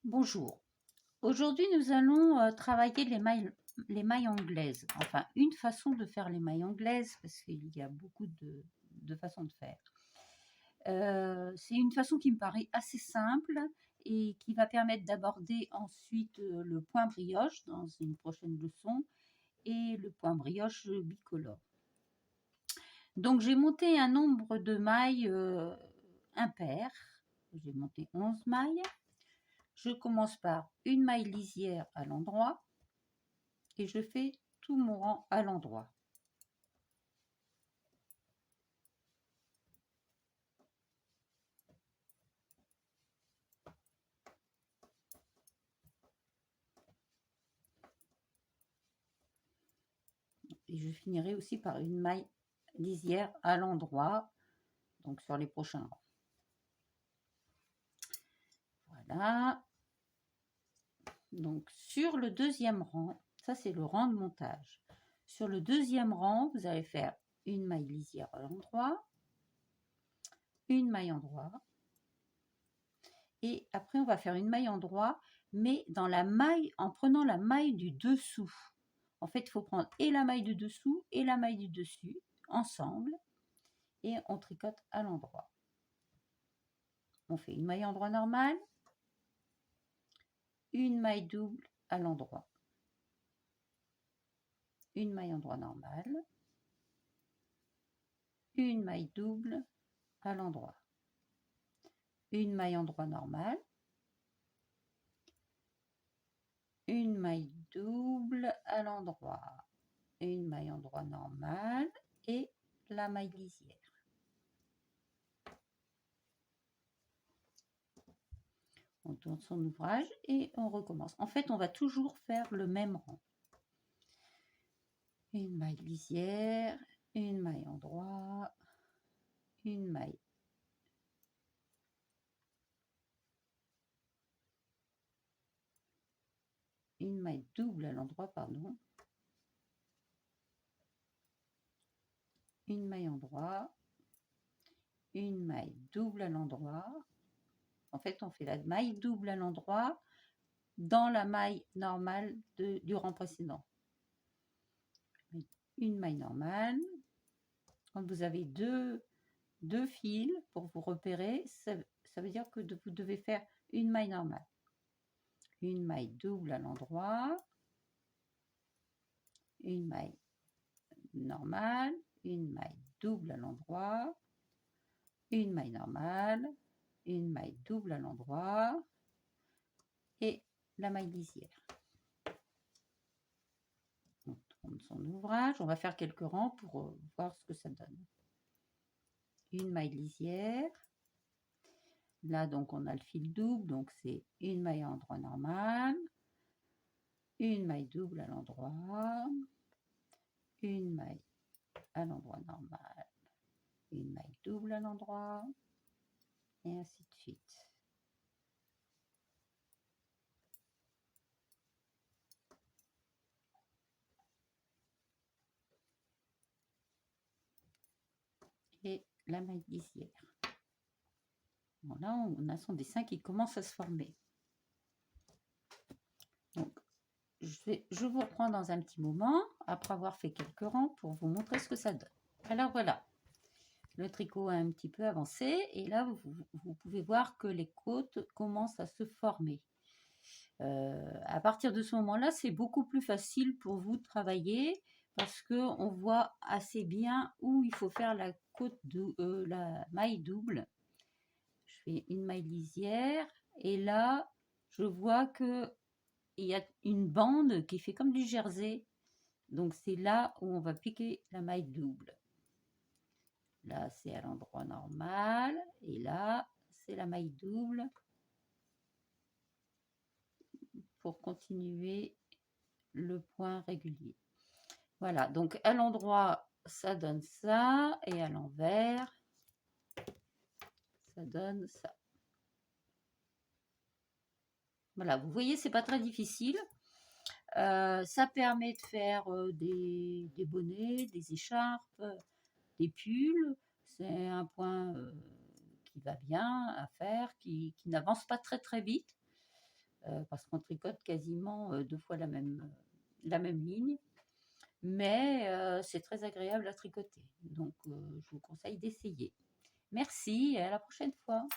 Bonjour. Aujourd'hui, nous allons travailler les mailles anglaises. Enfin, une façon de faire les mailles anglaises, parce qu'il y a beaucoup de façons de faire. C'est une façon qui me paraît assez simple et qui va permettre d'aborder ensuite le point brioche dans une prochaine leçon et le point brioche bicolore. Donc, j'ai monté un nombre de mailles impair. J'ai monté 11 mailles. Je commence par une maille lisière à l'endroit et je fais tout mon rang à l'endroit. Et je finirai aussi par une maille lisière à l'endroit, donc sur les prochains rangs. Voilà. Donc sur le deuxième rang, ça c'est le rang de montage. Sur le deuxième rang, vous allez faire une maille lisière à l'endroit, une maille endroit, et après on va faire une maille endroit, mais dans la maille, en prenant la maille du dessous. En fait, il faut prendre et la maille du dessous et la maille du dessus ensemble et on tricote à l'endroit. On fait une maille endroit normale, une maille double à l'endroit, une maille endroit normale, une maille double à l'endroit, une maille endroit normale, une maille double à l'endroit, une maille endroit normale et la maille lisière. On tourne son ouvrage et on recommence. En fait, on va toujours faire le même rang. Une maille lisière, une maille endroit, une maille double à l'endroit, pardon, une maille endroit, une maille double à l'endroit. En fait, on fait la maille double à l'endroit dans la maille normale du rang précédent. Une maille normale. Quand vous avez deux fils pour vous repérer, ça veut dire que vous devez faire une maille normale. Une maille double à l'endroit, une maille normale, une maille double à l'endroit, une maille normale, une maille double à l'endroit et la maille lisière. On tourne son ouvrage, on va faire quelques rangs pour voir ce que ça donne. Une maille lisière. Là, donc, on a le fil double, donc c'est une maille à endroit normal, une maille double à l'endroit, une maille à l'endroit normal, une maille double à l'endroit, et ainsi de suite. Et la maille lisière. Bon, là, on a son dessin qui commence à se former. Donc, je vous reprends dans un petit moment, après avoir fait quelques rangs, pour vous montrer ce que ça donne. Alors voilà, le tricot a un petit peu avancé, et là, vous pouvez voir que les côtes commencent à se former. À partir de ce moment-là, c'est beaucoup plus facile pour vous de travailler, parce qu'on voit assez bien où il faut faire la maille double. Je fais une maille lisière, et là, je vois que il y a une bande qui fait comme du jersey. Donc c'est là où on va piquer la maille double. Là, c'est à l'endroit normal. Et là, c'est la maille double pour continuer le point régulier. Voilà, donc à l'endroit, ça donne ça. Et à l'envers, ça donne ça. Voilà, vous voyez, c'est pas très difficile. Ça permet de faire des bonnets, des écharpes, des pulls. C'est un point qui va bien à faire, qui n'avance pas très très vite. parce qu'on tricote quasiment 2 fois la même ligne. Mais c'est très agréable à tricoter. Donc, je vous conseille d'essayer. Merci et à la prochaine fois.